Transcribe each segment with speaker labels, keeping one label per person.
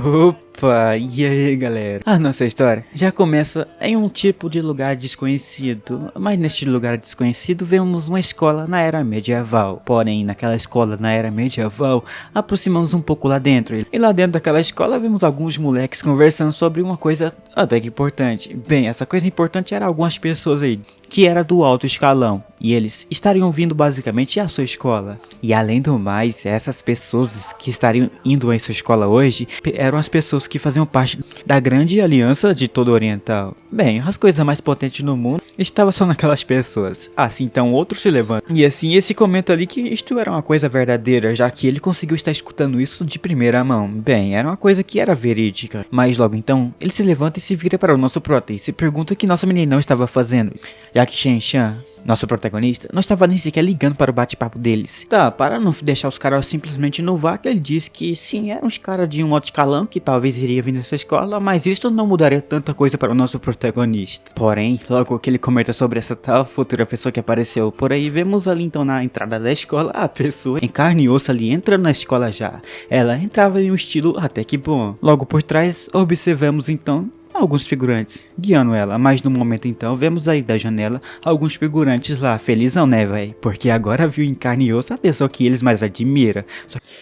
Speaker 1: Opa, e aí galera? A nossa história já começa em um tipo de lugar desconhecido, mas neste lugar desconhecido vemos uma escola na era medieval. Porém, naquela escola na era medieval, aproximamos um pouco lá dentro. E lá dentro daquela escola vemos alguns moleques conversando sobre uma coisa até que importante. Bem, essa coisa importante era algumas pessoas aí que era do alto escalão, e eles estariam vindo basicamente à sua escola. E além do mais, essas pessoas que estariam indo à sua escola hoje eram as pessoas que faziam parte da grande aliança de todo o Oriental. Bem, as coisas mais potentes no mundo estavam só naquelas pessoas. Assim, então outro se levanta. E assim, esse comenta ali que isto era uma coisa verdadeira, já que ele conseguiu estar escutando isso de primeira mão. Bem, era uma coisa que era verídica. Mas logo então, ele se levanta e se vira para o nosso prota e se pergunta o que nossa meninão estava fazendo. Já que Shen Shan, nosso protagonista, não estava nem sequer ligando para o bate-papo deles. Tá, para não deixar os caras simplesmente no vácuo, ele disse que sim, eram uns caras de um alto escalão que talvez iria vir nessa escola, mas isso não mudaria tanta coisa para o nosso protagonista. Porém, logo que ele comenta sobre essa tal futura pessoa que apareceu por aí, vemos ali então na entrada da escola a pessoa em carne e osso ali entrando na escola já. Ela entrava em um estilo até que bom. Logo por trás, observamos então alguns figurantes guiando ela, mas no momento então vemos aí da janela alguns figurantes lá, felizão né véi, porque agora viu em carne e osso a pessoa que eles mais admiram.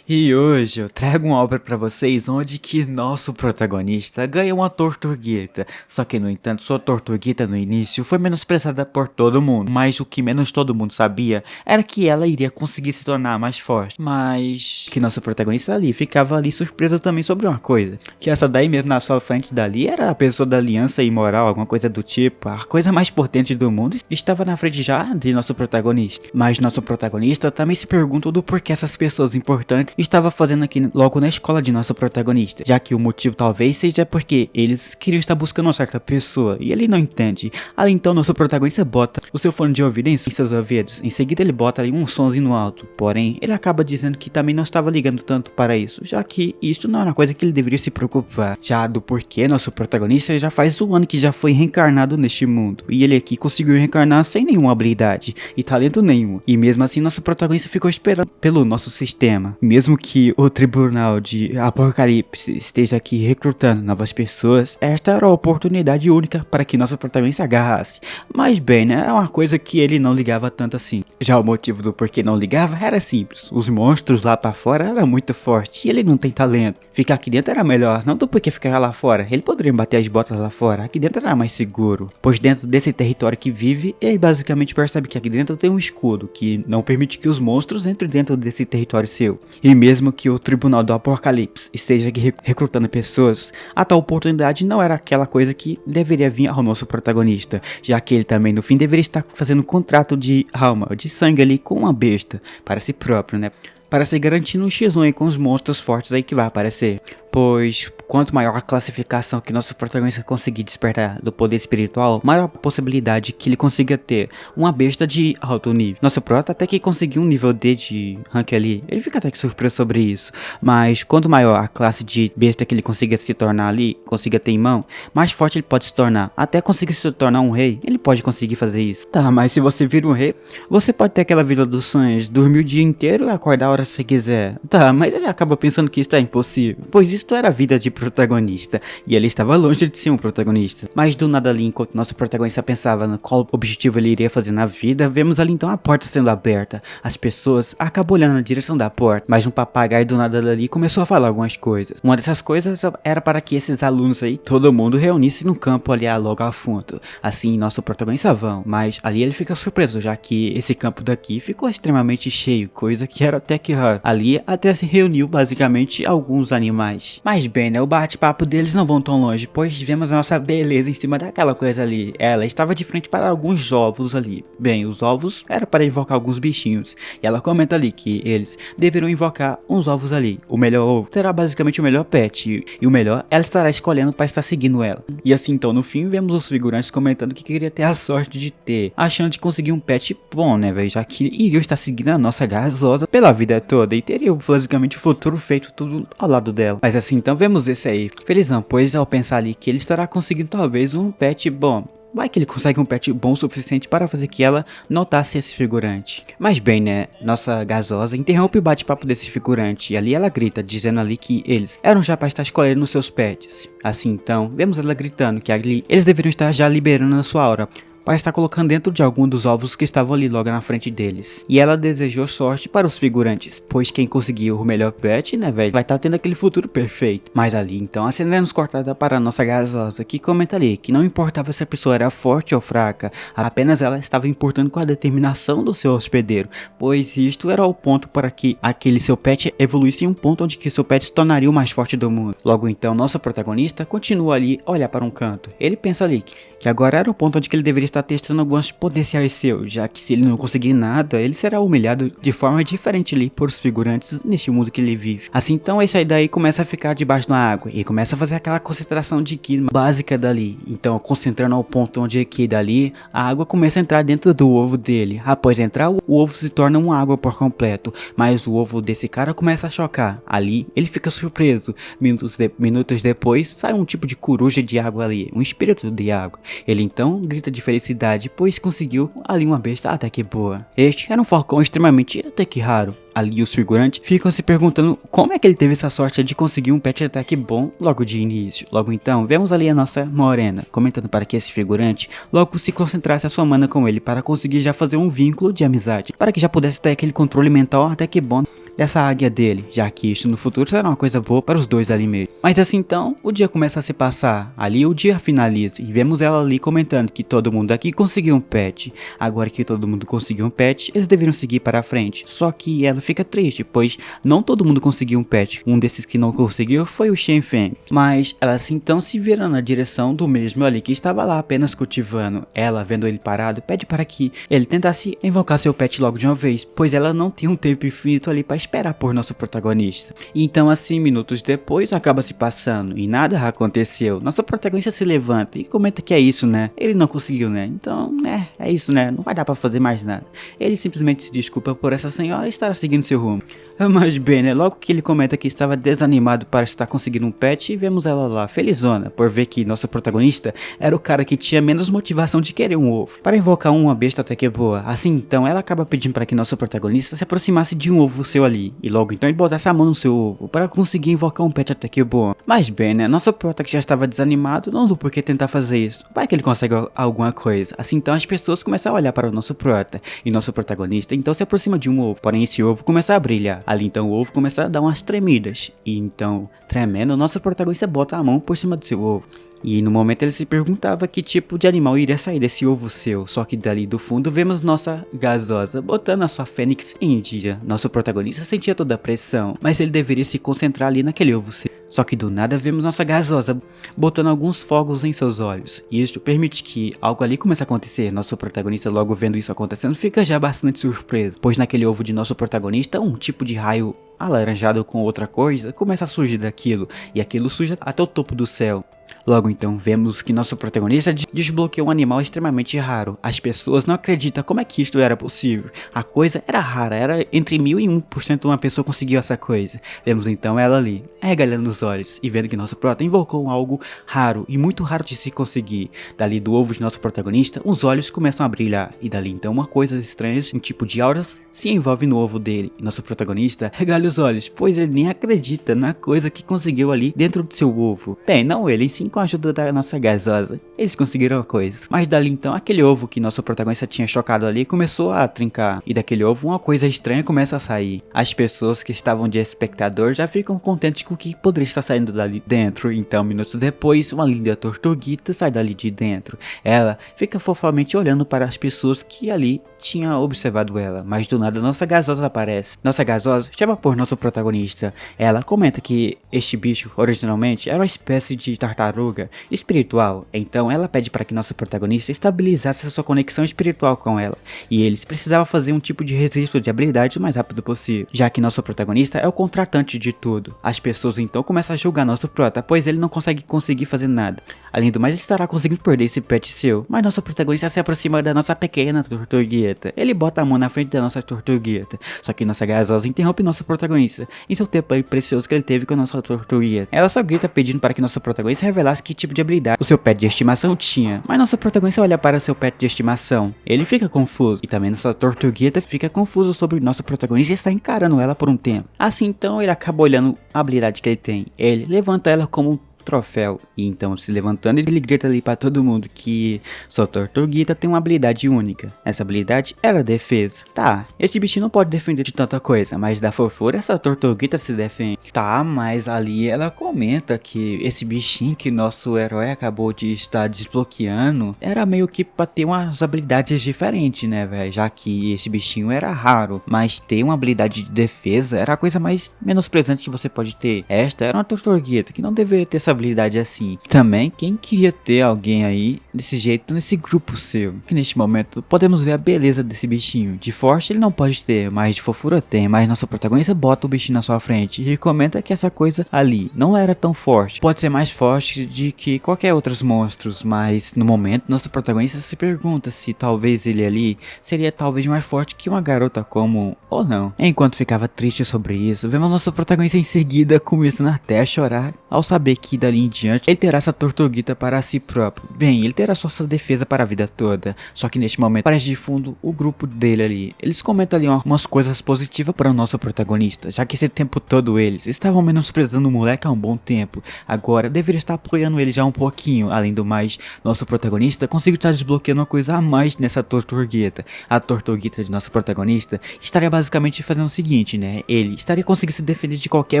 Speaker 1: E hoje eu trago uma obra pra vocês onde que nosso protagonista ganha uma tortuguita, só que no entanto sua tortuguita no início foi menosprezada por todo mundo, mas o que menos todo mundo sabia era que ela iria conseguir se tornar mais forte, mas que nosso protagonista ali ficava ali surpreso também sobre uma coisa, que essa daí mesmo na sua frente dali era a pessoa da aliança imoral, alguma coisa do tipo, a coisa mais potente do mundo, estava na frente já de nosso protagonista. Mas nosso protagonista também se pergunta do porquê essas pessoas importantes estavam fazendo aqui logo na escola de nosso protagonista, já que o motivo talvez seja porque eles queriam estar buscando uma certa pessoa, e ele não entende. Além então, nosso protagonista bota o seu fone de ouvido em seus ouvidos, em seguida ele bota ali um sonzinho alto, porém, ele acaba dizendo que também não estava ligando tanto para isso, já que isso não era uma coisa que ele deveria se preocupar, já do porquê nosso protagonista já faz um ano que já foi reencarnado neste mundo, e ele aqui conseguiu reencarnar sem nenhuma habilidade e talento nenhum, e mesmo assim nosso protagonista ficou esperando pelo nosso sistema. Mesmo que o tribunal de Apocalipse esteja aqui recrutando novas pessoas, esta era a oportunidade única para que nosso protagonista agarrasse. Mas bem, né, era uma coisa que ele não ligava tanto assim. Já o motivo do porquê não ligava era simples, os monstros lá para fora eram muito fortes e ele não tem talento. Ficar aqui dentro era melhor, não do porquê ficar lá fora, ele poderia bater as botas lá fora, aqui dentro era mais seguro, pois dentro desse território que vive, ele basicamente percebe que aqui dentro tem um escudo, que não permite que os monstros entrem dentro desse território seu, e mesmo que o tribunal do Apocalipse esteja aqui recrutando pessoas, a tal oportunidade não era aquela coisa que deveria vir ao nosso protagonista, já que ele também no fim deveria estar fazendo um contrato de alma, de sangue ali com uma besta, para si próprio, né? Para se garantir um X1 aí com os monstros fortes aí que vai aparecer. Pois quanto maior a classificação que nosso protagonista conseguir despertar do poder espiritual, maior a possibilidade que ele consiga ter uma besta de alto nível. Nosso prota até que conseguiu um nível D de rank ali, ele fica até que surpreso sobre isso. Mas quanto maior a classe de besta que ele consiga se tornar ali, consiga ter em mão, mais forte ele pode se tornar. Até conseguir se tornar um rei, ele pode conseguir fazer isso. Tá, mas se você vira um rei, você pode ter aquela vida dos sonhos, dormir o dia inteiro e acordar a hora que você quiser. Tá, mas ele acaba pensando que isso é impossível, pois isso era a vida de protagonista, e ele estava longe de ser um protagonista. Mas do nada ali, enquanto nosso protagonista pensava no qual objetivo ele iria fazer na vida, vemos ali então a porta sendo aberta. As pessoas acabam olhando na direção da porta, mas um papagaio do nada ali começou a falar algumas coisas. Uma dessas coisas era para que esses alunos aí, todo mundo reunisse no campo ali logo ao fundo. Assim, nosso protagonista vão, mas ali ele fica surpreso, já que esse campo daqui ficou extremamente cheio, coisa que era até que raro. Ali até se reuniu basicamente alguns animais. Mas bem, né, o bate-papo deles não vão tão longe, pois vemos a nossa beleza em cima daquela coisa ali. Ela estava de frente para alguns ovos ali. Bem, os ovos era para invocar alguns bichinhos, e ela comenta ali que eles deveriam invocar uns ovos ali. O melhor ovo terá basicamente o melhor pet, e o melhor ela estará escolhendo para estar seguindo ela. E assim então no fim vemos os figurantes comentando que queria ter a sorte de ter a chance de conseguir um pet bom, né velho, já que iriam estar seguindo a nossa gasosa pela vida toda e teria basicamente o futuro feito tudo ao lado dela. Mas assim então vemos esse aí felizão, pois ao pensar ali que ele estará conseguindo talvez um pet bom, Vai que ele consegue um pet bom o suficiente para fazer que ela notasse esse figurante. Mas bem, né, nossa gasosa interrompe o bate-papo desse figurante e ali ela grita, dizendo ali que eles eram já para estar escolhendo seus pets. Assim então, vemos ela gritando que ali eles deveriam estar já liberando a sua aura para estar colocando dentro de algum dos ovos que estavam ali logo na frente deles. E ela desejou sorte para os figurantes, pois quem conseguiu o melhor pet, né, velho, vai estar tendo aquele futuro perfeito. Mas ali, então, a cena é nos cortada para a nossa gasosa, que comenta ali que não importava se a pessoa era forte ou fraca, apenas ela estava importando com a determinação do seu hospedeiro, pois isto era o ponto para que aquele seu pet evoluísse em um ponto onde que seu pet se tornaria o mais forte do mundo. Logo então, nosso protagonista continua ali a olhar para um canto. Ele pensa ali que agora era o ponto onde que ele deveria estar testando alguns potenciais seus, já que se ele não conseguir nada, ele será humilhado de forma diferente ali por os figurantes neste mundo que ele vive. Assim então, esse aí daí começa a ficar debaixo da água e começa a fazer aquela concentração de ki básica dali. Então, concentrando ao ponto onde que dali, a água começa a entrar dentro do ovo dele. Após entrar, o ovo se torna uma água por completo, mas o ovo desse cara começa a chocar. Ali, ele fica surpreso. Minutos depois, sai um tipo de coruja de água ali, um espírito de água. Ele então grita de felicidade, pois conseguiu ali uma besta até que boa. Este era um falcão extremamente até que raro. Ali os figurantes ficam se perguntando como é que ele teve essa sorte de conseguir um pet attack bom logo de início. Logo então, vemos ali a nossa morena comentando para que esse figurante logo se concentrasse a sua mana com ele para conseguir já fazer um vínculo de amizade, para que já pudesse ter aquele controle mental até que bom dessa águia dele, já que isso no futuro será uma coisa boa para os dois ali mesmo. Mas assim então, o dia começa a se passar, ali o dia finaliza e vemos ela ali comentando que todo mundo aqui conseguiu um pet. Agora que todo mundo conseguiu um pet, eles deveriam seguir para a frente, só que ela fica triste, pois não todo mundo conseguiu um pet. Um desses que não conseguiu foi o Shen Feng, mas ela assim então se vira na direção do mesmo ali que estava lá apenas cultivando. Ela, vendo ele parado, pede para que ele tentasse invocar seu pet logo de uma vez, pois ela não tem um tempo infinito ali para esperar por nosso protagonista. Então assim, minutos depois, acaba se passando e nada aconteceu. Nosso protagonista se levanta e comenta que é isso, né? Ele não conseguiu, né? Então, é isso, né? Não vai dar pra fazer mais nada. Ele simplesmente se desculpa por essa senhora estar seguindo seu rumo. Mas bem, né? Logo que ele comenta que estava desanimado para estar conseguindo um pet, vemos ela lá, felizona, por ver que nosso protagonista era o cara que tinha menos motivação de querer um ovo, para invocar uma besta até que boa. Assim então, ela acaba pedindo para que nosso protagonista se aproximasse de um ovo seu ali, e logo então ele botasse a mão no seu ovo, para conseguir invocar um pet até que boa. Mas bem, né? Nosso prota que já estava desanimado, não do porquê tentar fazer isso, vai que ele consegue alguma coisa. Assim então, as pessoas começam a olhar para o nosso prota, e nosso protagonista então se aproxima de um ovo, porém esse ovo começa a brilhar. Ali então o ovo começa a dar umas tremidas, e então, tremendo, nosso protagonista bota a mão por cima do seu ovo. E no momento ele se perguntava que tipo de animal iria sair desse ovo seu, só que dali do fundo vemos nossa gasosa botando a sua fênix em dia. Nosso protagonista sentia toda a pressão, mas ele deveria se concentrar ali naquele ovo seu. Só que do nada vemos nossa gasosa botando alguns fogos em seus olhos, e isso permite que algo ali comece a acontecer. Nosso protagonista, logo vendo isso acontecendo, fica já bastante surpreso, pois naquele ovo de nosso protagonista um tipo de raio alaranjado com outra coisa começa a surgir daquilo, e aquilo surge até o topo do céu. Logo então vemos que nosso protagonista desbloqueou um animal extremamente raro. As pessoas não acreditam como é que isto era possível. A coisa era rara, era entre 1000 e 1% uma pessoa conseguiu essa coisa. Vemos então ela ali, arregalando os olhos e vendo que nosso prota invocou algo raro e muito raro de se conseguir. Dali do ovo de nosso protagonista, os olhos começam a brilhar, e dali então uma coisa estranha, um tipo de auras, se envolve no ovo dele. E nosso protagonista regala os olhos, pois ele nem acredita na coisa que conseguiu ali dentro do seu ovo. Bem, não ele, sim com a ajuda da nossa gasosa. Eles conseguiram a coisa. Mas dali então, aquele ovo que nosso protagonista tinha chocado ali começou a trincar. E daquele ovo uma coisa estranha começa a sair. As pessoas que estavam de espectador já ficam contentes com o que poderia estar saindo dali dentro. Então, minutos depois, uma linda tortuguita sai dali de dentro. Ela fica fofamente olhando para as pessoas que ali tinham observado ela. Mas do nada, nossa gasosa aparece. Nossa gasosa chama por nosso protagonista. Ela comenta que este bicho, originalmente, era uma espécie de tartaruga espiritual. Então ela pede para que nosso protagonista estabilizasse a sua conexão espiritual com ela, e eles precisavam fazer um tipo de registro de habilidade o mais rápido possível, já que nosso protagonista é o contratante de tudo. As pessoas então começam a julgar nosso prota, pois ele não conseguir fazer nada. Além do mais, estará conseguindo perder esse pet seu. Mas nosso protagonista se aproxima da nossa pequena tortuguita. Ele bota a mão na frente da nossa tortuguita, só que nossa gasosa interrompe nosso protagonista em seu tempo aí precioso que ele teve com a nossa tortuguita. Ela só grita pedindo para que nosso protagonista revelasse falasse que tipo de habilidade o seu pet de estimação tinha. Mas nosso protagonista olha para seu pet de estimação. Ele fica confuso. E também nossa tortuguita fica confuso sobre nosso protagonista e está encarando ela por um tempo. Assim então ele acaba olhando a habilidade que ele tem. Ele levanta ela como um troféu. E então, se levantando, ele grita ali para todo mundo que sua tortuguita tem uma habilidade única. Essa habilidade era a defesa. Tá, esse bichinho não pode defender de tanta coisa, mas da fofura essa tortuguita se defende. Tá, mas ali ela comenta que esse bichinho que nosso herói acabou de estar desbloqueando era meio que pra ter umas habilidades diferentes, né, velho? Já que esse bichinho era raro, mas ter uma habilidade de defesa era a coisa mais menosprezante que você pode ter. Esta era uma tortuguita que não deveria ter essa habilidade assim. Também, quem queria ter alguém aí desse jeito nesse grupo seu? Que neste momento podemos ver a beleza desse bichinho. De forte ele não pode ter, mas de fofura tem. Mas nosso protagonista bota o bichinho na sua frente e comenta que essa coisa ali não era tão forte. Pode ser mais forte de que qualquer outros monstros, mas no momento nosso protagonista se pergunta se talvez ele ali seria talvez mais forte que uma garota comum ou não. Enquanto ficava triste sobre isso, vemos nosso protagonista em seguida começando até a chorar ao saber que dali em diante ele terá essa tortuguita para si próprio. Bem, ele terá só sua defesa para a vida toda. Só que neste momento aparece de fundo o grupo dele ali. Eles comentam ali umas coisas positivas para o nosso protagonista, já que esse tempo todo eles estavam menosprezando o moleque há um bom tempo. Agora deveria estar apoiando ele já um pouquinho. Além do mais, nosso protagonista conseguiu estar desbloqueando uma coisa a mais nessa tortuguita. A tortuguita de nosso protagonista estaria basicamente fazendo o seguinte, né? Ele estaria conseguindo se defender de qualquer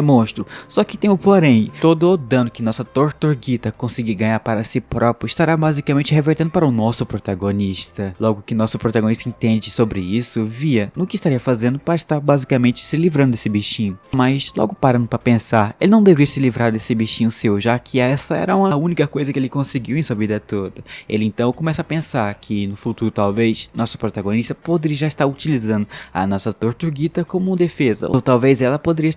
Speaker 1: monstro. Só que tem um porém, todo o dano que nossa tortuguita conseguir ganhar para si próprio estará basicamente revertendo para o nosso protagonista. Logo que nosso protagonista entende sobre isso, via no que estaria fazendo para estar basicamente se livrando desse bichinho. Mas logo parando para pensar, ele não deveria se livrar desse bichinho seu, já que essa era a única coisa que ele conseguiu em sua vida toda. Ele então começa a pensar que no futuro talvez nosso protagonista poderia já estar utilizando a nossa tortuguita como defesa, ou talvez ela poderia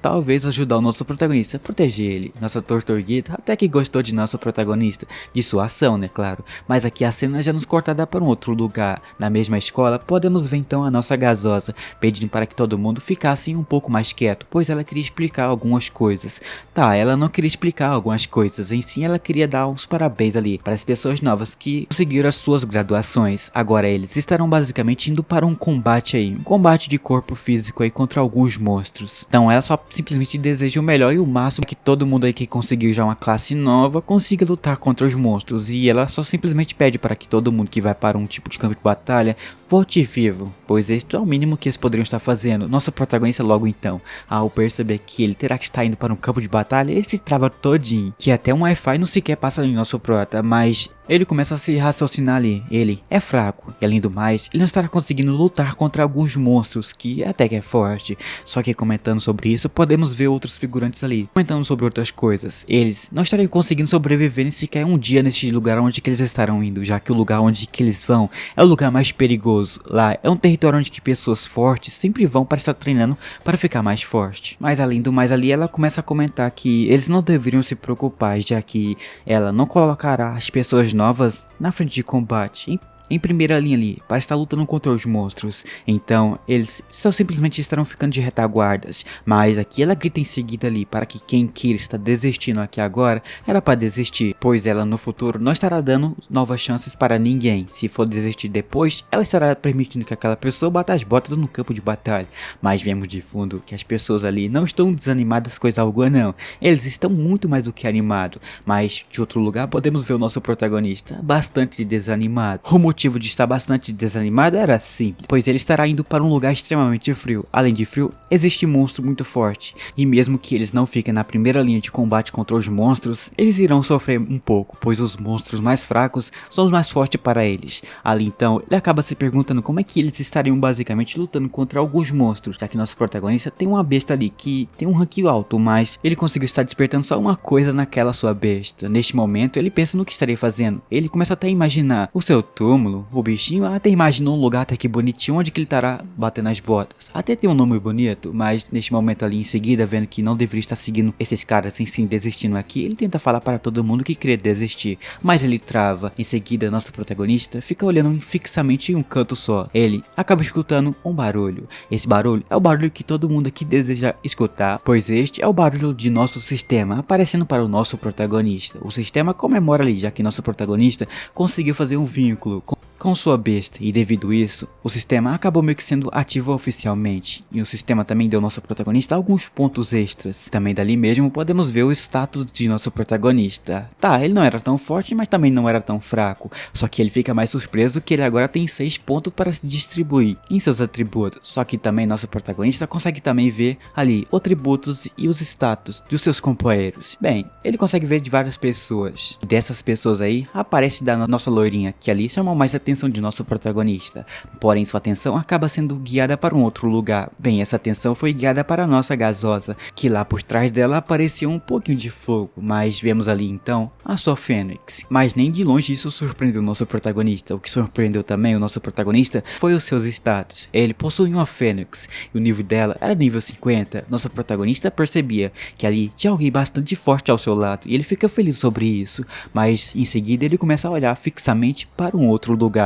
Speaker 1: ajudar o nosso protagonista a proteger ele. Nossa tortuguita até que gostou de nosso protagonista, de sua ação, né, claro. Mas aqui a cena já nos cortada para um outro lugar. Na mesma escola, podemos ver então a nossa gasosa, pedindo para que todo mundo ficasse um pouco mais quieto, pois ela queria explicar algumas coisas. Tá, ela não queria explicar algumas coisas, em si ela queria dar uns parabéns ali para as pessoas novas que conseguiram as suas graduações. Agora eles estarão basicamente indo para um combate aí, um combate de corpo físico aí contra alguns monstros. Então ela só simplesmente deseja o melhor e o máximo que todo mundo aí que conseguiu já uma classe nova consiga lutar contra os monstros, e ela só simplesmente pede para que todo mundo que vai para um tipo de campo de batalha volte vivo, pois este é o mínimo que eles poderiam estar fazendo. Nosso protagonista logo então, ao perceber que ele terá que estar indo para um campo de batalha, ele se trava todinho, que até um Wi-Fi não sequer passa em nosso prota, mas ele começa a se raciocinar ali. Ele é fraco, e além do mais, ele não estará conseguindo lutar contra alguns monstros, que até que é forte. Só que comentando sobre isso, podemos ver outros figurantes ali, comentando sobre outras coisas. Eles não estariam conseguindo sobreviver nem sequer um dia neste lugar onde que eles estarão indo, já que o lugar onde que eles vão é o lugar mais perigoso. Lá é um território onde que pessoas fortes sempre vão para estar treinando para ficar mais forte. Mas além do mais ali, ela começa a comentar que eles não deveriam se preocupar, já que ela não colocará as pessoas novas na frente de combate em primeira linha ali, para estar lutando contra os monstros. Então, eles só simplesmente estarão ficando de retaguardas. Mas aqui ela grita em seguida ali, para que quem queira estar desistindo aqui agora, era para desistir, pois ela no futuro não estará dando novas chances para ninguém. Se for desistir depois, ela estará permitindo que aquela pessoa bata as botas no campo de batalha. Mas vemos de fundo que as pessoas ali não estão desanimadas coisa alguma não. Eles estão muito mais do que animados. Mas de outro lugar podemos ver o nosso protagonista bastante desanimado. O motivo de estar bastante desanimado era simples, pois ele estará indo para um lugar extremamente frio. Além de frio, existe um monstro muito forte, e mesmo que eles não fiquem na primeira linha de combate contra os monstros, eles irão sofrer um pouco, pois os monstros mais fracos são os mais fortes para eles. Ali então, ele acaba se perguntando como é que eles estariam basicamente lutando contra alguns monstros, já que nosso protagonista tem uma besta ali que tem um rank alto, mas ele conseguiu estar despertando só uma coisa naquela sua besta. Neste momento, ele pensa no que estaria fazendo. Ele começa até a imaginar o seu túmulo, túmulo. O bichinho até imaginou um lugar até que bonitinho onde que ele estará batendo as botas. Até tem um nome bonito, mas neste momento ali em seguida, vendo que não deveria estar seguindo esses caras em si desistindo aqui, ele tenta falar para todo mundo que queria desistir, mas ele trava. Em seguida, nosso protagonista fica olhando fixamente em um canto só. Ele acaba escutando um barulho. Esse barulho é o barulho que todo mundo aqui deseja escutar, pois este é o barulho de nosso sistema aparecendo para o nosso protagonista. O sistema comemora ali, já que nosso protagonista conseguiu fazer um vínculo com sua besta, e devido a isso, o sistema acabou meio que sendo ativo oficialmente, e o sistema também deu ao nosso protagonista alguns pontos extras. Também dali mesmo podemos ver o status de nosso protagonista. Tá, ele não era tão forte, mas também não era tão fraco, só que ele fica mais surpreso que ele agora tem 6 pontos para se distribuir em seus atributos. Só que também nosso protagonista consegue também ver ali os atributos e os status dos seus companheiros. Bem, ele consegue ver de várias pessoas. Dessas pessoas aí, aparece da nossa loirinha, que ali chamou mais atenção de nosso protagonista, porém sua atenção acaba sendo guiada para um outro lugar. Bem, essa atenção foi guiada para a nossa gasosa, que lá por trás dela aparecia um pouquinho de fogo, mas vemos ali então a sua Fênix. Mas nem de longe isso surpreendeu o nosso protagonista. O que surpreendeu também o nosso protagonista foi os seus status. Ele possuía uma Fênix e o nível dela era nível 50. Nosso protagonista percebia que ali tinha alguém bastante forte ao seu lado e ele fica feliz sobre isso, mas em seguida ele começa a olhar fixamente para um outro lugar.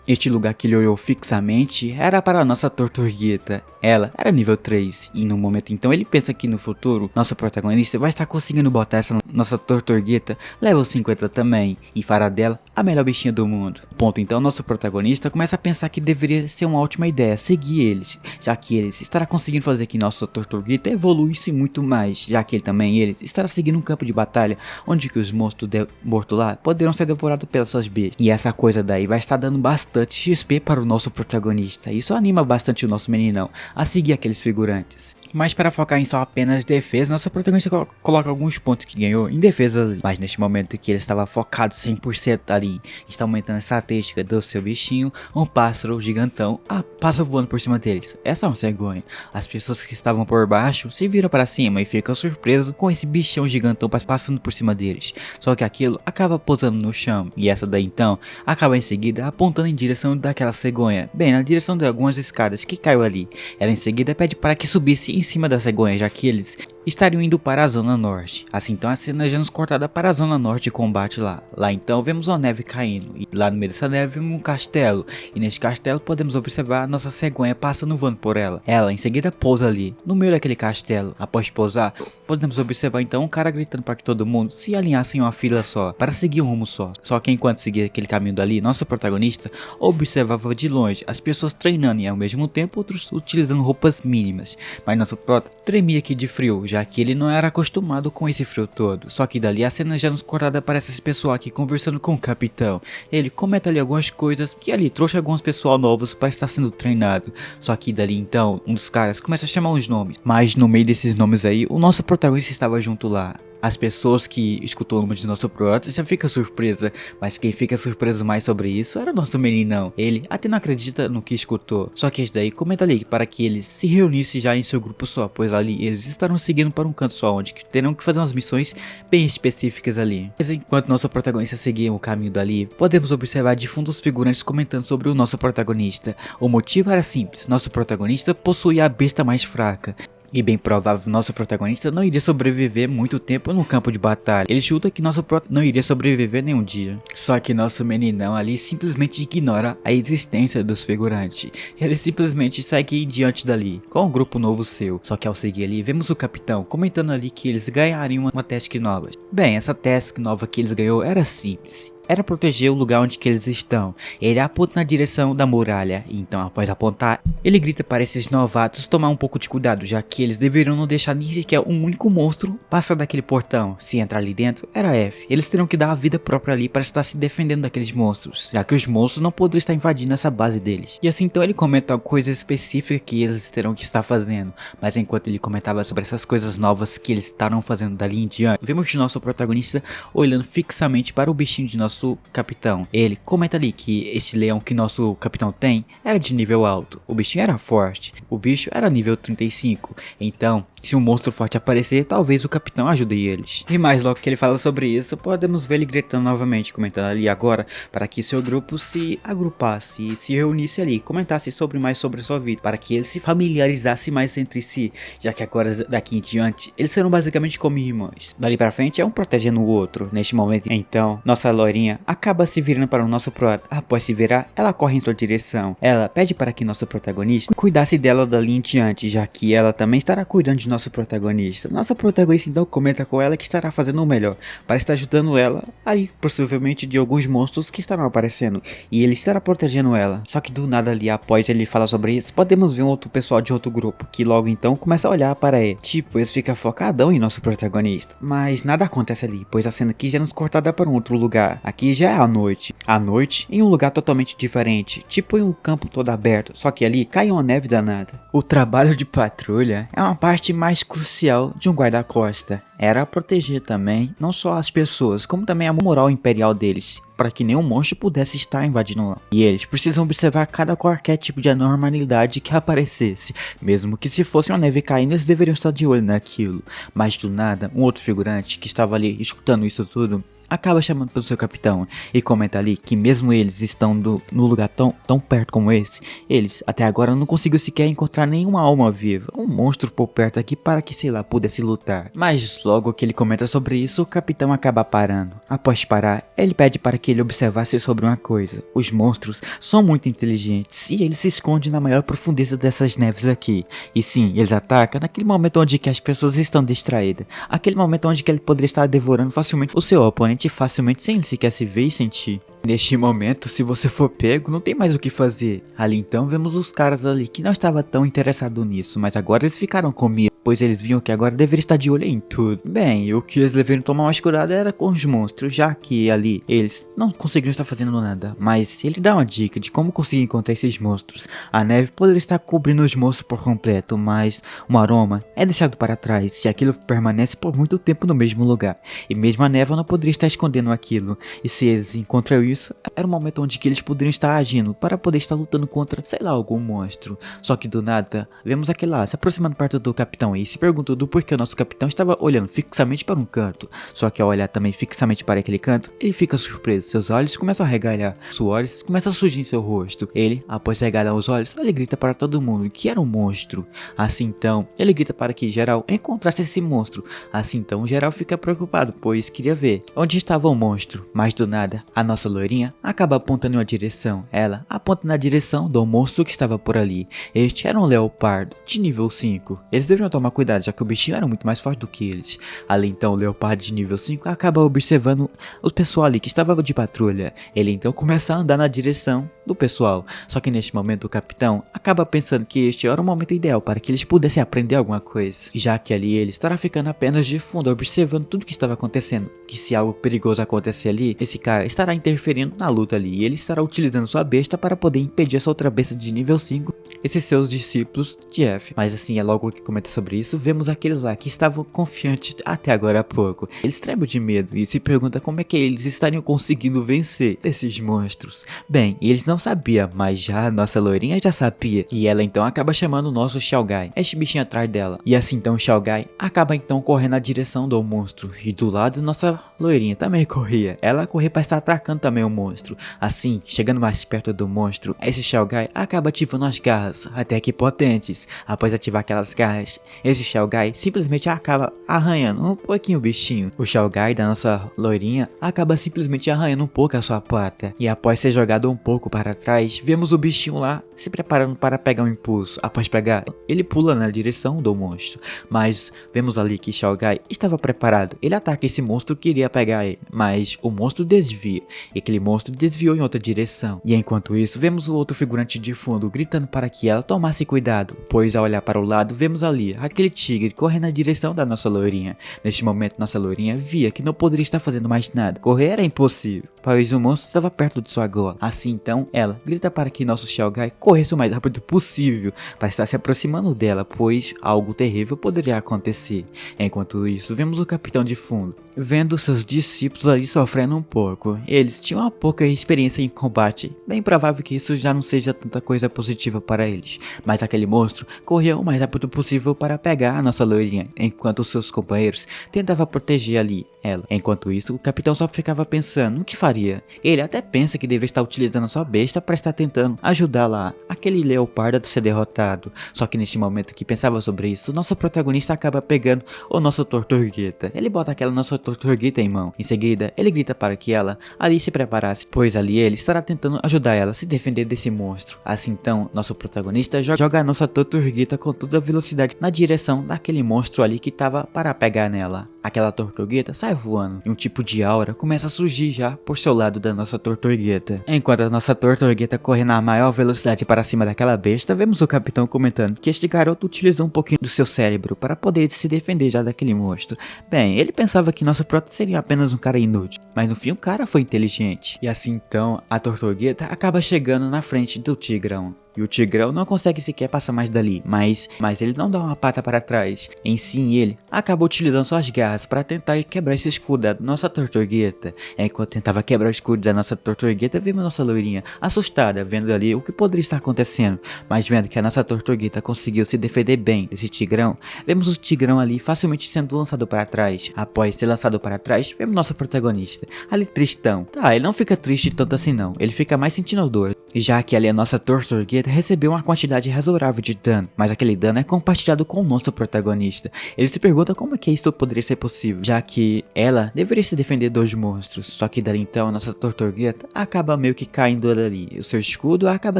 Speaker 1: Este lugar que ele olhou fixamente era para a nossa Tortuguita. Ela era nível 3 e no momento então ele pensa que no futuro nosso protagonista vai estar conseguindo botar essa nossa Tortuguita level 50 também e fará dela a melhor bichinha do mundo. Ponto então nosso protagonista começa a pensar que deveria ser uma ótima ideia seguir eles, já que eles estará conseguindo fazer que nossa Tortuguita evoluísse muito mais, já que ele estará seguindo um campo de batalha onde que os monstros mortos lá poderão ser devorados pelas suas bestas. E essa coisa daí vai estar dando bastante XP para o nosso protagonista. Isso anima bastante o nosso meninão a seguir aqueles figurantes. Mas para focar em só apenas defesa, nosso protagonista coloca alguns pontos que ganhou em defesa ali. Mas neste momento que ele estava focado 100% ali, está aumentando a estatística do seu bichinho, um pássaro gigantão passa voando por cima deles. Essa é uma cegonha. As pessoas que estavam por baixo se viram para cima e ficam surpresos com esse bichão gigantão passando por cima deles. Só que aquilo acaba pousando no chão, e essa daí então acaba em seguida apontando em direção daquela cegonha, bem na direção de algumas escadas que caiu ali. Ela em seguida pede para que subisse em cima da cegonha, já que eles estariam indo para a zona norte. Assim então a cena já nos cortada para a zona norte de combate lá. Lá então vemos uma neve caindo, e lá no meio dessa neve vemos um castelo, e neste castelo podemos observar a nossa cegonha passando voando por ela. Ela em seguida pousa ali, no meio daquele castelo. Após pousar, podemos observar então um cara gritando para que todo mundo se alinhasse em uma fila só, para seguir um rumo só. Só que enquanto seguia aquele caminho dali, nosso protagonista observava de longe as pessoas treinando e ao mesmo tempo outros utilizando roupas mínimas. Mas nosso prota tremia aqui de frio, já que ele não era acostumado com esse frio todo. Só que dali a cena já nos cortada aparece esse pessoal aqui conversando com o capitão. Ele comenta ali algumas coisas, que ali trouxe alguns pessoal novos para estar sendo treinado. Só que dali então, um dos caras começa a chamar os nomes. Mas no meio desses nomes aí, o nosso protagonista estava junto lá. As pessoas que escutou o nome de nosso prota já fica surpresa, mas quem fica surpreso mais sobre isso era o nosso meninão. Ele até não acredita no que escutou, só que esse daí comenta ali para que eles se reunissem já em seu grupo só, pois ali eles estarão seguindo para um canto só, onde terão que fazer umas missões bem específicas ali. Mas enquanto nosso protagonista seguia o caminho dali, podemos observar de fundo os figurantes comentando sobre o nosso protagonista. O motivo era simples, nosso protagonista possuía a besta mais fraca. E bem provável nosso protagonista não iria sobreviver muito tempo no campo de batalha. Ele chuta que nosso prota não iria sobreviver nenhum dia. Só que nosso meninão ali simplesmente ignora a existência dos figurantes. Ele simplesmente segue diante dali, com um grupo novo seu. Só que ao seguir ali, vemos o capitão comentando ali que eles ganhariam uma task nova. Bem, essa task nova que eles ganhou era simples. Era proteger o lugar onde que eles estão. Ele aponta na direção da muralha, então após apontar, ele grita para esses novatos tomar um pouco de cuidado, já que eles deveriam não deixar nem sequer um único monstro passar daquele portão. Se entrar ali dentro, era F. Eles terão que dar a vida própria ali para estar se defendendo daqueles monstros, já que os monstros não poderiam estar invadindo essa base deles. E assim então ele comenta coisas específicas que eles terão que estar fazendo, mas enquanto ele comentava sobre essas coisas novas que eles estarão fazendo dali em diante, vemos o nosso protagonista olhando fixamente para o bichinho de nosso nosso capitão. Ele comenta ali que esse leão que nosso capitão tem era de nível alto. O bichinho era forte. O bicho era nível 35. Então, se um monstro forte aparecer, talvez o capitão ajude eles. E mais logo que ele fala sobre isso, podemos ver ele gritando novamente, comentando ali agora, para que seu grupo se agrupasse e se reunisse ali, comentasse mais sobre sua vida, para que ele se familiarizasse mais entre si, já que agora daqui em diante, eles serão basicamente como irmãos. Dali pra frente é um protegendo o outro, neste momento. Então, nossa loirinha acaba se virando para o nosso prota. Após se virar, ela corre em sua direção. Ela pede para que nosso protagonista cuidasse dela dali em diante, já que ela também estará cuidando de nosso protagonista. Nossa protagonista então comenta com ela que estará fazendo o melhor para estar ajudando ela aí, possivelmente de alguns monstros que estarão aparecendo, e ele estará protegendo ela. Só que do nada ali, após ele falar sobre isso, podemos ver um outro pessoal de outro grupo que logo então começa a olhar para ele. Tipo, eles ficam focadão em nosso protagonista. Mas nada acontece ali, pois a cena aqui já nos cortada para um outro lugar. Aqui já é a noite. A noite em um lugar totalmente diferente, tipo em um campo todo aberto, só que ali cai uma neve danada. O trabalho de patrulha é uma parte mais crucial de um guarda-costa. Era proteger também, não só as pessoas, como também a moral imperial deles, para que nenhum monstro pudesse estar invadindo lá. E eles precisam observar qualquer tipo de anormalidade que aparecesse, mesmo que se fosse uma neve caindo, eles deveriam estar de olho naquilo. Mas do nada, um outro figurante que estava ali escutando isso tudo, acaba chamando pelo seu capitão e comenta ali que mesmo eles estão no lugar tão perto como esse, eles até agora não conseguiram sequer encontrar nenhuma alma viva, um monstro por perto aqui para que, sei lá, pudesse lutar. Mas logo que ele comenta sobre isso, o capitão acaba parando. Após parar, ele pede para que ele observasse sobre uma coisa: os monstros são muito inteligentes e eles se escondem na maior profundeza dessas neves aqui. E sim, eles atacam naquele momento onde que as pessoas estão distraídas, aquele momento onde que ele poderia estar devorando facilmente o seu oponente, facilmente sem ele sequer se ver e sentir. Neste momento, se você for pego, não tem mais o que fazer. Ali então vemos os caras ali que não estavam tão interessados nisso, mas agora eles ficaram com medo, pois eles viam que agora deveria estar de olho em tudo. Bem, o que eles deveriam tomar mais cuidado era com os monstros, já que ali eles não conseguiram estar fazendo nada. Mas ele dá uma dica de como conseguir encontrar esses monstros. A neve poderia estar cobrindo os monstros por completo, mas um aroma é deixado para trás e aquilo permanece por muito tempo no mesmo lugar. E mesmo a névoa não poderia estar escondendo aquilo. E se eles encontram isso, era um momento onde que eles poderiam estar agindo para poder estar lutando contra, sei lá, algum monstro. Só que do nada, vemos aquele lá se aproximando perto do capitão e se perguntou do porquê o nosso capitão estava olhando fixamente para um canto. Só que ao olhar também fixamente para aquele canto, ele fica surpreso. Seus olhos começam a regalhar, suores começam a surgir em seu rosto. Ele, após regalar os olhos, ele grita para todo mundo que era um monstro. Assim então, ele grita para que geral encontrasse esse monstro. Assim então, geral fica preocupado, pois queria ver onde estava o monstro. Mas do nada, a nossa loirinha acaba apontando em uma direção. Ela aponta na direção do monstro que estava por ali. Este era um leopardo de nível 5. Eles deveriam tomar cuidado, já que o bichinho era muito mais forte do que eles. Ali então, o leopardo de nível 5 acaba observando o pessoal ali que estava de patrulha. Ele então começa a andar na direção do pessoal. Só que neste momento o capitão acaba pensando que este era o momento ideal para que eles pudessem aprender alguma coisa. Já que ali ele estará ficando apenas de fundo, observando tudo que estava acontecendo. Que se algo perigoso acontecer ali, esse cara estará interferindo na luta ali. E ele estará utilizando sua besta para poder impedir essa outra besta de nível 5, esses seus discípulos de F. Mas assim, é logo que comenta sobre isso, vemos aqueles lá que estavam confiantes até agora há pouco. Eles tremem de medo e se perguntam como é que eles estariam conseguindo vencer esses monstros. Bem, eles não sabiam, mas já a nossa loirinha já sabia. E ela então acaba chamando o nosso Xiaogai, este bichinho atrás dela. E assim então o Xiaogai acaba então correndo na direção do monstro. E do lado nossa loirinha também corria. Ela corria para estar atacando também o monstro. Assim, chegando mais perto do monstro, esse Xiaogai acaba ativando as garras, até que potentes. Após ativar aquelas garras, esse Xiaogai simplesmente acaba arranhando um pouquinho o bichinho. O Xiaogai da nossa loirinha acaba simplesmente arranhando um pouco a sua pata. E após ser jogado um pouco para trás, vemos o bichinho lá se preparando para pegar um impulso. Após pegar, ele pula na direção do monstro. Mas vemos ali que Xiaogai estava preparado. Ele ataca esse monstro que iria pegar ele, mas o monstro desvia. E aquele monstro desviou em outra direção. E enquanto isso, vemos o outro figurante de fundo gritando para que ela tomasse cuidado, pois ao olhar para o lado, vemos ali aquele tigre correndo na direção da nossa loirinha. Neste momento, nossa loirinha via que não poderia estar fazendo mais nada. Correr era impossível, pois o monstro estava perto de sua gola. Assim então, ela grita para que nosso Xiaogai corresse o mais rápido possível para estar se aproximando dela, pois algo terrível poderia acontecer. Enquanto isso, vemos o capitão de fundo, vendo seus discípulos ali sofrendo um pouco. Eles tinham uma pouca experiência em combate, bem provável que isso já não seja tanta coisa positiva para eles. Mas aquele monstro corria o mais rápido possível para pegar a nossa loirinha, enquanto seus companheiros tentavam proteger ali ela. Enquanto isso, o capitão só ficava pensando no que faria. Ele até pensa que deveria estar utilizando a sua besta para estar tentando ajudar lá aquele leopardo a ser derrotado. Só que neste momento que pensava sobre isso, nosso protagonista acaba pegando o nosso Tortuguita. Ele bota aquela nossa Tortuguita em mão. Em seguida, ele grita para que ela ali se preparasse, pois ali ele estará tentando ajudar ela a se defender desse monstro. Assim então, nosso protagonista joga a nossa Tortuguita com toda a velocidade na direção daquele monstro ali que estava para pegar nela. Aquela Tortuguita sai voando e um tipo de aura começa a surgir já por seu lado da nossa Tortuguita. Enquanto a nossa Tortuguita corre na maior velocidade para cima daquela besta, vemos o capitão comentando que este garoto utilizou um pouquinho do seu cérebro para poder se defender já daquele monstro. Bem, ele pensava que nosso prota seria apenas um cara inútil, mas no fim o cara foi inteligente. E assim então, a Tortuguita acaba chegando na frente do Tigrão. E o Tigrão não consegue sequer passar mais dali, mas ele não dá uma pata para trás. Em sim, ele acabou utilizando suas garras para tentar quebrar esse escudo da nossa Tortuguita. Enquanto tentava quebrar o escudo da nossa Tortuguita, vimos nossa loirinha assustada, vendo ali o que poderia estar acontecendo. Mas vendo que a nossa Tortuguita conseguiu se defender bem desse Tigrão, vemos o Tigrão ali facilmente sendo lançado para trás. Após ser lançado para trás, vemos nosso protagonista ali tristão. Tá, ele não fica triste tanto assim não, ele fica mais sentindo dor, já que ali a nossa Tortuguita recebeu uma quantidade razoável de dano, mas aquele dano é compartilhado com o nosso protagonista. Ele se pergunta como é que isso poderia ser possível, já que ela deveria se defender dos monstros. Só que dali então a nossa Tortuguita acaba meio que caindo ali, o seu escudo acaba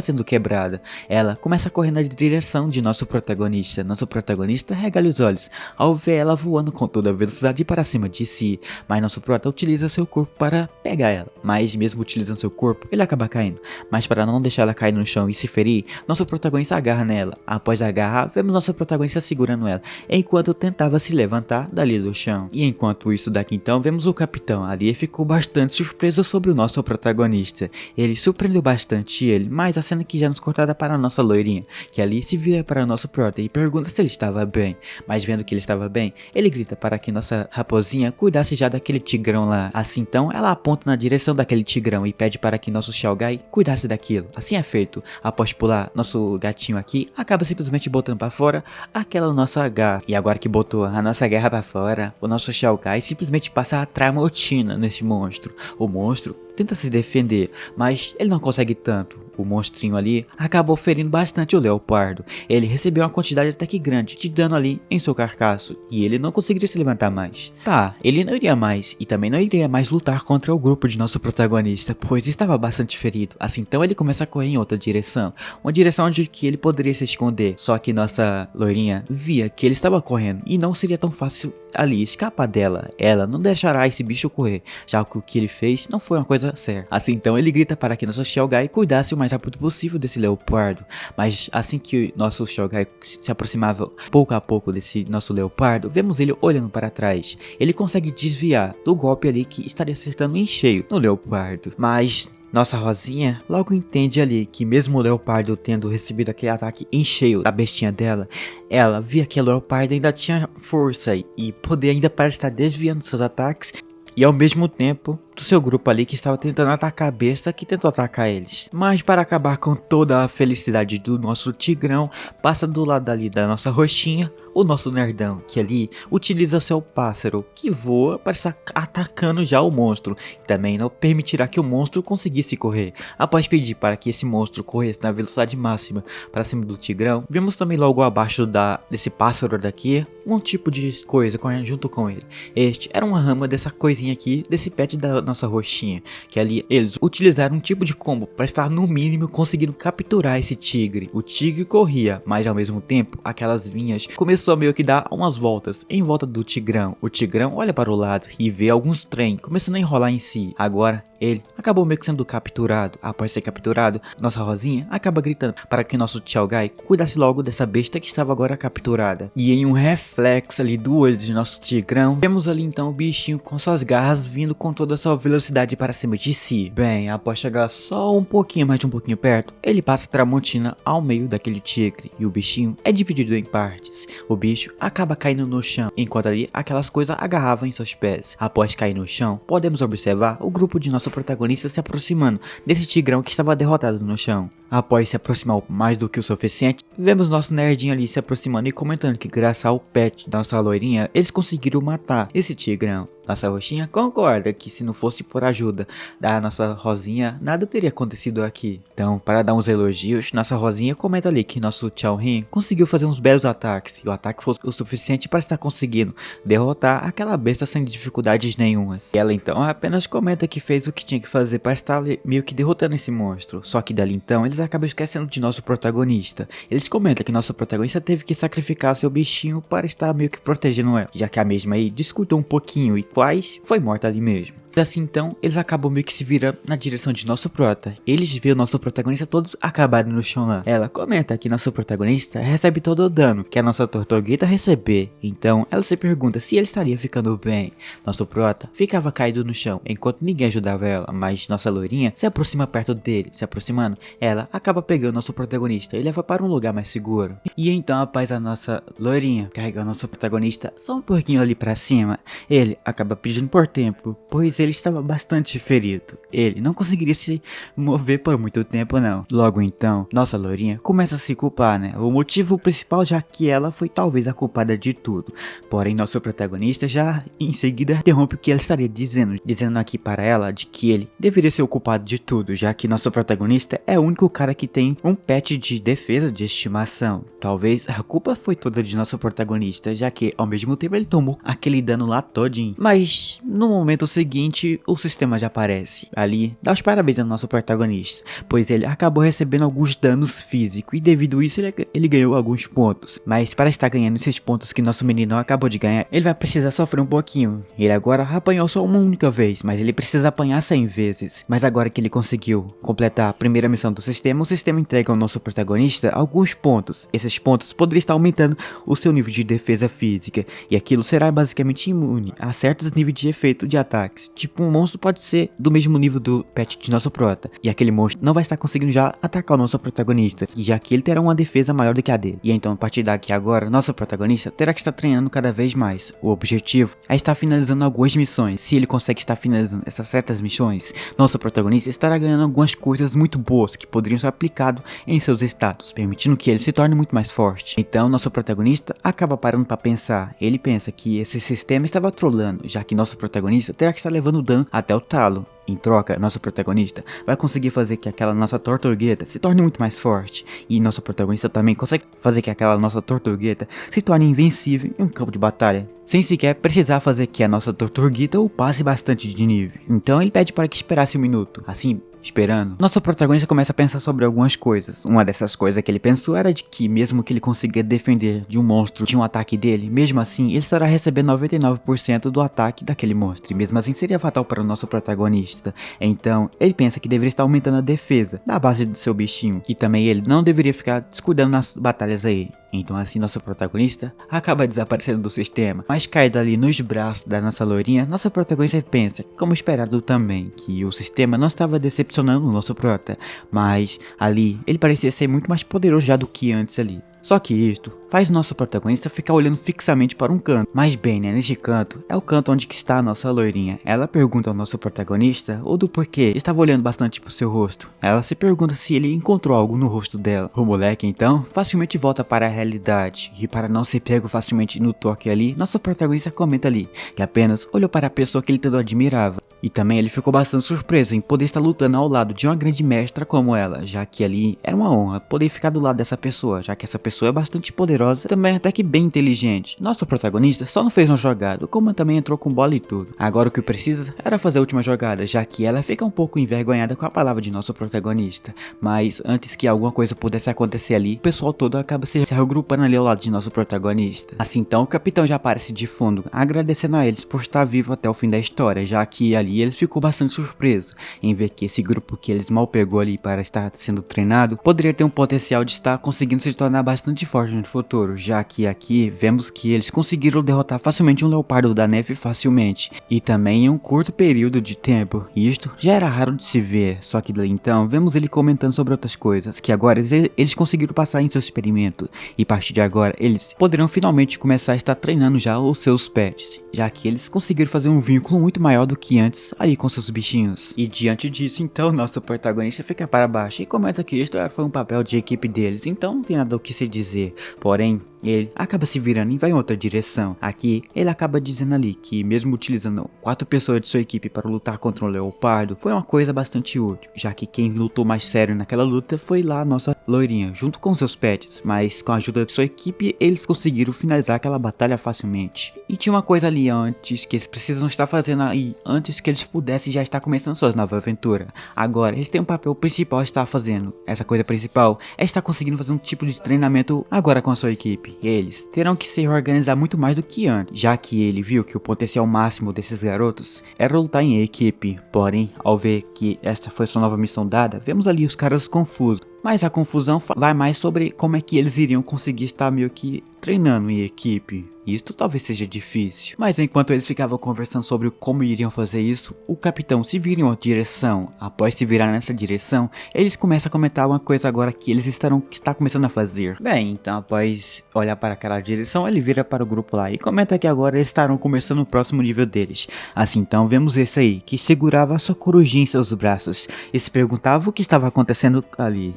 Speaker 1: sendo quebrado. Ela começa a correr na direção de nosso protagonista. Nosso protagonista regala os olhos ao ver ela voando com toda a velocidade para cima de si, mas nosso prota utiliza seu corpo para pegar ela. Mas mesmo utilizando seu corpo, ele acaba caindo. Mas para não deixar ela cair no chão e se ferir, nosso protagonista agarra nela. Após agarrar, vemos nosso protagonista segurando ela, enquanto tentava se levantar dali do chão. E enquanto isso daqui então, vemos o capitão ali e ficou bastante surpreso sobre o nosso protagonista. Ele surpreendeu bastante ele, mas a cena que já nos cortada para a nossa loirinha, que ali se vira para o nosso prota e pergunta se ele estava bem. Mas vendo que ele estava bem, ele grita para que nossa raposinha cuidasse já daquele tigrão lá. Assim então, ela aponta na direção daquele tigrão e pede para que nosso Xiaogai cuidasse daquilo. Assim é feito. Após pular, nosso gatinho aqui acaba simplesmente botando para fora aquela nossa garra. E agora que botou a nossa garra para fora, o nosso Xiaogai simplesmente passa a tramotina nesse monstro. O monstro tenta se defender, mas ele não consegue tanto. O monstrinho ali acabou ferindo bastante o leopardo. Ele recebeu uma quantidade até que grande de dano ali em seu carcaço, e ele não conseguiria se levantar mais. Tá, ele não iria mais, e também não iria mais lutar contra o grupo de nosso protagonista, pois estava bastante ferido. Assim então ele começa a correr em outra direção, uma direção onde que ele poderia se esconder. Só que nossa loirinha via que ele estava correndo, e não seria tão fácil ali escapar dela. Ela não deixará esse bicho correr, já que o que ele fez não foi uma coisa certa. Assim então ele grita para que nosso Xiaogai cuidasse o mais rápido possível desse leopardo. Mas assim que nosso Xiaogai se aproximava pouco a pouco desse nosso leopardo, vemos ele olhando para trás. Ele consegue desviar do golpe ali que estaria acertando em cheio no leopardo. Mas nossa Rosinha logo entende ali que mesmo o leopardo tendo recebido aquele ataque em cheio da bestinha dela, ela via que o leopardo ainda tinha força e poder ainda para estar desviando seus ataques e ao mesmo tempo do seu grupo ali que estava tentando atacar a besta que tentou atacar eles. Mas para acabar com toda a felicidade do nosso tigrão, passa do lado ali da nossa roxinha o nosso nerdão, que ali utiliza seu pássaro que voa para estar atacando já o monstro, e também não permitirá que o monstro conseguisse correr. Após pedir para que esse monstro corresse na velocidade máxima para cima do tigrão, vemos também logo abaixo desse pássaro daqui um tipo de coisa correndo junto com ele. Este era uma rama dessa coisinha aqui, desse pet da nossa roxinha, que ali eles utilizaram um tipo de combo para estar no mínimo conseguindo capturar esse tigre. O tigre corria, mas ao mesmo tempo aquelas vinhas começou a meio que dar umas voltas em volta do tigrão. O tigrão olha para o lado e vê alguns trem começando a enrolar em si. Agora ele acabou meio que sendo capturado. Após ser capturado, nossa Rosinha acaba gritando para que nosso Tchau Gai cuidasse logo dessa besta que estava agora capturada. E em um reflexo ali do olho de nosso tigrão, vemos ali então o bichinho com suas garras vindo com toda a sua velocidade para cima de si. Bem, após chegar só um pouquinho mais de um pouquinho perto, ele passa a Tramontina ao meio daquele tigre e o bichinho é dividido em partes. O bicho acaba caindo no chão, enquanto ali aquelas coisas agarravam em seus pés. Após cair no chão, podemos observar o grupo de nosso protagonista se aproximando desse tigrão que estava derrotado no chão. Após se aproximar mais do que o suficiente, vemos nosso nerdinho ali se aproximando e comentando que graças ao pet da nossa loirinha, eles conseguiram matar esse tigrão. Nossa roxinha concorda que se não fosse por ajuda da nossa Rosinha, nada teria acontecido aqui. Então, para dar uns elogios, nossa Rosinha comenta ali que nosso Tchau Ren conseguiu fazer uns belos ataques, e o ataque fosse o suficiente para estar conseguindo derrotar aquela besta sem dificuldades nenhumas. E ela então apenas comenta que fez o que tinha que fazer para estar meio que derrotando esse monstro. Só que dali então, eles acabam esquecendo de nosso protagonista. Eles comentam que nosso protagonista teve que sacrificar seu bichinho para estar meio que protegendo ela, já que a mesma aí discutiu um pouquinho e quase foi morta ali mesmo. Assim então, eles acabam meio que se virando na direção de nosso prota. Eles veem o nosso protagonista todos acabados no chão lá. Ela comenta que nosso protagonista recebe todo o dano que a nossa tortuguita receber. Então, ela se pergunta se ele estaria ficando bem. Nosso prota ficava caído no chão, enquanto ninguém ajudava ela. Mas nossa loirinha se aproxima perto dele. Se aproximando, ela acaba pegando nosso protagonista e leva para um lugar mais seguro. E então, após a nossa loirinha carregar nosso protagonista só um pouquinho ali para cima, ele acaba pedindo por tempo, pois ele estava bastante ferido. Ele não conseguiria se mover por muito tempo não. Logo então, nossa loirinha começa a se culpar, né? O motivo principal, já que ela foi talvez a culpada de tudo. Porém, nosso protagonista já em seguida interrompe o que ela estaria dizendo aqui para ela de que ele deveria ser o culpado de tudo, já que nosso protagonista é o único cara que tem um pet de defesa de estimação. Talvez a culpa foi toda de nosso protagonista, já que ao mesmo tempo ele tomou aquele dano lá todinho. Mas no momento seguinte, o sistema já aparece ali, dá os parabéns ao nosso protagonista, pois ele acabou recebendo alguns danos físicos e devido a isso ele ganhou alguns pontos. Mas para estar ganhando esses pontos que nosso menino acabou de ganhar, ele vai precisar sofrer um pouquinho. Ele agora apanhou só uma única vez, mas ele precisa apanhar 100 vezes. Mas agora que ele conseguiu completar a primeira missão do sistema, o sistema entrega ao nosso protagonista alguns pontos. Esses pontos poderiam estar aumentando o seu nível de defesa física, e aquilo será basicamente imune a certos níveis de efeito de ataques. Tipo, um monstro pode ser do mesmo nível do pet de nosso prota, e aquele monstro não vai estar conseguindo já atacar o nosso protagonista, já que ele terá uma defesa maior do que a dele. E então, a partir daqui agora, nosso protagonista terá que estar treinando cada vez mais. O objetivo é estar finalizando algumas missões. Se ele consegue estar finalizando essas certas missões, nosso protagonista estará ganhando algumas coisas muito boas que poderiam ser aplicadas em seus status, permitindo que ele se torne muito mais forte. Então, nosso protagonista acaba parando para pensar. Ele pensa que esse sistema estava trolando, já que nosso protagonista terá que estar levando dano até o talo. Em troca, nosso protagonista vai conseguir fazer que aquela nossa tortugueta se torne muito mais forte. E nosso protagonista também consegue fazer que aquela nossa tortugueta se torne invencível em um campo de batalha, sem sequer precisar fazer que a nossa tortuguita o passe bastante de nível. Então ele pede para que esperasse um minuto. Assim, esperando, nosso protagonista começa a pensar sobre algumas coisas. Uma dessas coisas que ele pensou era de que mesmo que ele consiga defender de um monstro de um ataque dele, mesmo assim ele estará recebendo 99% do ataque daquele monstro, e mesmo assim seria fatal para o nosso protagonista. Então ele pensa que deveria estar aumentando a defesa da base do seu bichinho, e também ele não deveria ficar descuidando nas batalhas aí. Então assim nosso protagonista acaba desaparecendo do sistema, mas caído ali nos braços da nossa loirinha, nossa protagonista pensa, como esperado também, que o sistema não estava decepcionando o nosso prota, mas ali ele parecia ser muito mais poderoso já do que antes ali. Só que isto faz nosso protagonista ficar olhando fixamente para um canto. Mas bem, né, neste canto é o canto onde que está a nossa loirinha. Ela pergunta ao nosso protagonista ou do porquê estava olhando bastante pro seu rosto. Ela se pergunta se ele encontrou algo no rosto dela. O moleque então facilmente volta para a realidade, e para não ser pego facilmente no toque ali, nosso protagonista comenta ali que apenas olhou para a pessoa que ele tanto admirava. E também ele ficou bastante surpreso em poder estar lutando ao lado de uma grande mestra como ela, já que ali era uma honra poder ficar do lado dessa pessoa, já que essa pessoa é bastante poderosa e também até que bem inteligente. Nosso protagonista só não fez uma jogada, como também entrou com bola e tudo. Agora o que precisa era fazer a última jogada, já que ela fica um pouco envergonhada com a palavra de nosso protagonista. Mas antes que alguma coisa pudesse acontecer ali, o pessoal todo acaba se reagrupando ali ao lado de nosso protagonista. Assim então o capitão já aparece de fundo, agradecendo a eles por estar vivo até o fim da história, já que ali ele ficou bastante surpreso em ver que esse grupo que eles mal pegou ali para estar sendo treinado, poderia ter um potencial de estar conseguindo se tornar bastante forte no futuro, já que aqui vemos que eles conseguiram derrotar facilmente um leopardo da neve facilmente, e também em um curto período de tempo. Isto já era raro de se ver, só que daí então vemos ele comentando sobre outras coisas, que agora eles conseguiram passar em seu experimento, e a partir de agora eles poderão finalmente começar a estar treinando já os seus pets, já que eles conseguiram fazer um vínculo muito maior do que antes ali com seus bichinhos. E diante disso então nosso protagonista fica para baixo e comenta que isto foi um papel de equipe deles, então não tem nada o que se dizer. Porém, ele acaba se virando e vai em outra direção. Aqui, ele acaba dizendo ali que mesmo utilizando 4 pessoas de sua equipe para lutar contra um leopardo, foi uma coisa bastante útil, já que quem lutou mais sério naquela luta foi lá a nossa loirinha, junto com seus pets, mas com a ajuda de sua equipe, eles conseguiram finalizar aquela batalha facilmente. E tinha uma coisa ali antes que eles precisam estar fazendo aí, antes que eles pudessem já estar começando suas nova aventura. Agora, eles têm um papel principal a estar fazendo. Essa coisa principal é estar conseguindo fazer um tipo de treinamento agora com a sua equipe. Eles terão que se organizar muito mais do que antes, já que ele viu que o potencial máximo desses garotos era lutar em equipe. Porém, ao ver que esta foi sua nova missão dada, vemos ali os caras confusos. Mas a confusão vai mais sobre como é que eles iriam conseguir estar meio que treinando em equipe. Isto talvez seja difícil. Mas enquanto eles ficavam conversando sobre como iriam fazer isso, o capitão se vira em uma direção. Após se virar nessa direção, eles começam a comentar uma coisa agora que eles está começando a fazer. Bem, então após olhar para aquela direção, ele vira para o grupo lá e comenta que agora eles estarão começando o próximo nível deles. Assim então vemos esse aí, que segurava a sua corujinha em seus braços e se perguntava o que estava acontecendo ali.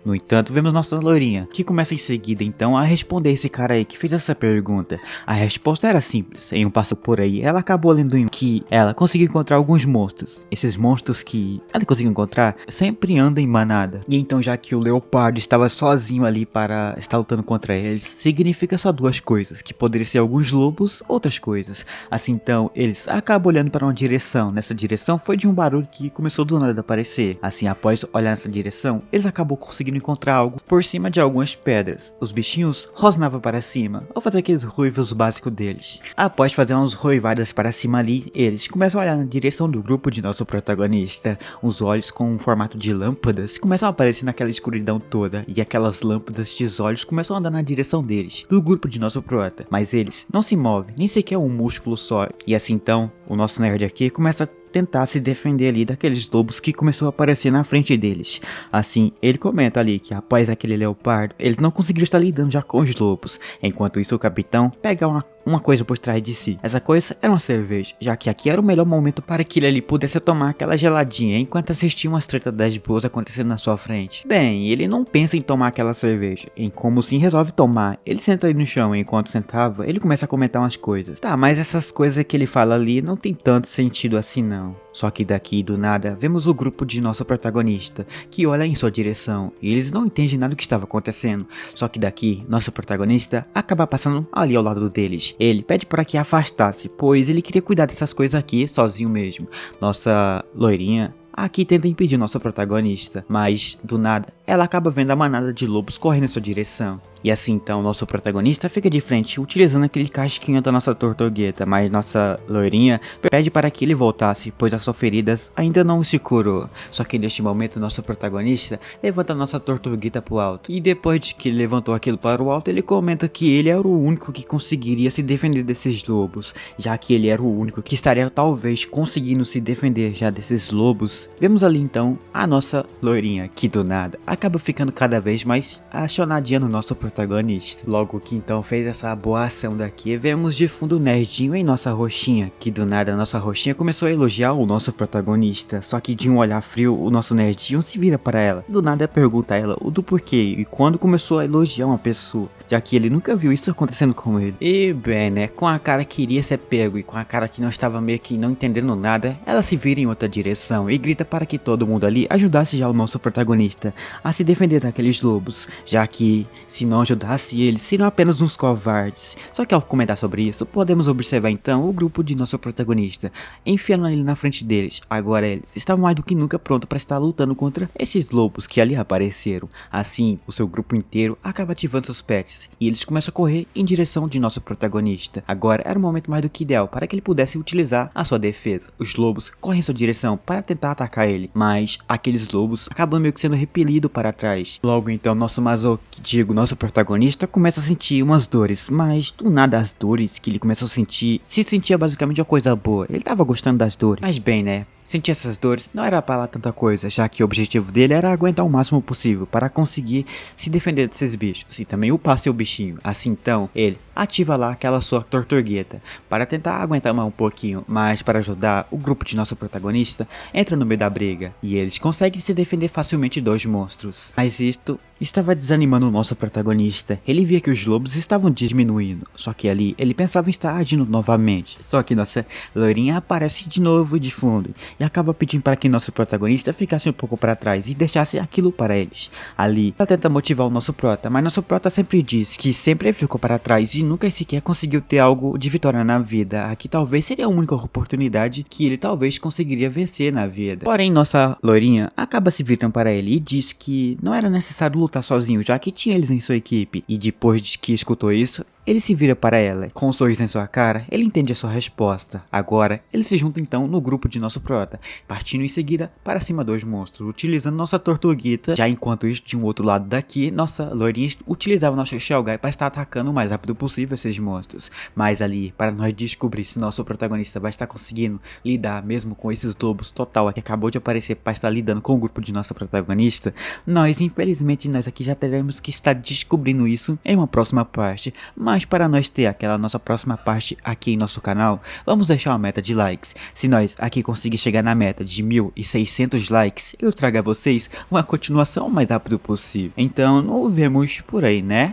Speaker 1: No entanto, vemos nossa loirinha, que começa em seguida então a responder esse cara aí que fez essa pergunta. A resposta era simples. Em um passo por aí, ela acabou lendo que ela conseguiu encontrar alguns monstros. Esses monstros que ela conseguiu encontrar sempre andam em manada. E então, já que o leopardo estava sozinho ali para estar lutando contra eles, significa só duas coisas, que poderiam ser alguns lobos, outras coisas. Assim então, eles acabam olhando para uma direção. Nessa direção foi de um barulho que começou do nada a aparecer. Assim, após olhar nessa direção, eles acabam conseguindo encontrar algo por cima de algumas pedras. Os bichinhos rosnavam para cima, ao fazer aqueles ruivos básicos deles. Após fazer umas ruivadas para cima ali, eles começam a olhar na direção do grupo de nosso protagonista. Os olhos com um formato de lâmpadas começam a aparecer naquela escuridão toda, e aquelas lâmpadas de olhos começam a andar na direção deles, do grupo de nosso prota. Mas eles não se movem, nem sequer um músculo só. E assim então, o nosso nerd aqui começa a tentar se defender ali daqueles lobos que começou a aparecer na frente deles. Assim, ele comenta ali que após aquele leopardo, eles não conseguiram estar lidando já com os lobos. Enquanto isso, o capitão pega uma coisa por trás de si. Essa coisa era uma cerveja, já que aqui era o melhor momento para que ele ali pudesse tomar aquela geladinha enquanto assistia umas tretas das boas acontecendo na sua frente. Bem, ele não pensa em tomar aquela cerveja, em como sim resolve tomar. Ele senta ali no chão e enquanto sentava, ele começa a comentar umas coisas. Tá, mas essas coisas que ele fala ali não tem tanto sentido assim não. Só que daqui do nada vemos o grupo de nosso protagonista que olha em sua direção e eles não entendem nada do que estava acontecendo. Só que daqui nosso protagonista acaba passando ali ao lado deles. Ele pede para que afastasse, pois ele queria cuidar dessas coisas aqui sozinho mesmo. Nossa loirinha aqui tenta impedir nosso protagonista, mas do nada ela acaba vendo a manada de lobos correndo em sua direção. E assim então nosso protagonista fica de frente utilizando aquele casquinho da nossa tortugueta, mas nossa loirinha pede para que ele voltasse, pois as suas feridas ainda não se curou. Só que neste momento nosso protagonista levanta a nossa tortugueta para o alto, e depois de que ele levantou aquilo para o alto, ele comenta que ele era o único que conseguiria se defender desses lobos, já que ele era o único que estaria talvez conseguindo se defender já desses lobos. Vemos ali então a nossa loirinha, que do nada acaba ficando cada vez mais apaixonadinha no nosso protagonista. Logo que então fez essa boa ação daqui, vemos de fundo o nerdinho em nossa roxinha, que do nada a nossa roxinha começou a elogiar o nosso protagonista, só que de um olhar frio o nosso nerdinho se vira para ela. Do nada pergunta a ela o do porquê e quando começou a elogiar uma pessoa, já que ele nunca viu isso acontecendo com ele. E bem, né, com a cara que iria ser pego e com a cara que não estava meio que não entendendo nada, ela se vira em outra direção e grita para que todo mundo ali ajudasse já o nosso protagonista a se defender daqueles lobos, já que se não ajudasse eles, seriam apenas uns covardes. Só que ao comentar sobre isso, podemos observar então o grupo de nosso protagonista, enfiando ali na frente deles. Agora eles estavam mais do que nunca prontos para estar lutando contra esses lobos que ali apareceram. Assim, o seu grupo inteiro acaba ativando seus pets e eles começam a correr em direção de nosso protagonista. Agora era o momento mais do que ideal para que ele pudesse utilizar a sua defesa. Os lobos correm em sua direção para tentar atacar ele, mas aqueles lobos acabam meio que sendo repelidos para trás. Logo então nosso nosso protagonista começa a sentir umas dores, mas do nada as dores que ele começou a sentir, se sentia basicamente uma coisa boa. Ele tava gostando das dores, mas bem, né, sentir essas dores não era para lá tanta coisa, já que o objetivo dele era aguentar o máximo possível para conseguir se defender desses bichos e também upar seu bichinho. Assim então, ele ativa lá aquela sua tortugueta para tentar aguentar mais um pouquinho, mas para ajudar, o grupo de nosso protagonista entra no meio da briga e eles conseguem se defender facilmente dos monstros. Mas isto estava desanimando o nosso protagonista. Ele via que os lobos estavam diminuindo, só que ali ele pensava em estar agindo novamente. Só que nossa loirinha aparece de novo de fundo e acaba pedindo para que nosso protagonista ficasse um pouco para trás e deixasse aquilo para eles. Ali ela tenta motivar o nosso prota, mas nosso prota sempre diz que sempre ficou para trás e nunca sequer conseguiu ter algo de vitória na vida. Aqui talvez seria a única oportunidade que ele talvez conseguiria vencer na vida. Porém nossa loirinha acaba se virando para ele e diz que não era necessário lutar sozinho, já que tinha eles em sua equipe. E depois de que escutou isso, ele se vira para ela, com um sorriso em sua cara, ele entende a sua resposta. Agora, ele se junta então no grupo de nosso prota, partindo em seguida para cima dos monstros, utilizando nossa tortuguita. Já enquanto isso, de um outro lado daqui, nossa loirinha utilizava nosso Shell Guy para estar atacando o mais rápido possível esses monstros. Mas ali, para nós descobrir se nosso protagonista vai estar conseguindo lidar mesmo com esses lobos total que acabou de aparecer para estar lidando com o grupo de nosso protagonista, infelizmente nós aqui já teremos que estar descobrindo isso em uma próxima parte. Mas para nós ter aquela nossa próxima parte aqui em nosso canal, vamos deixar uma meta de likes. Se nós aqui conseguir chegar na meta de 1.600 likes, eu trago a vocês uma continuação o mais rápido possível. Então nos vemos por aí, né?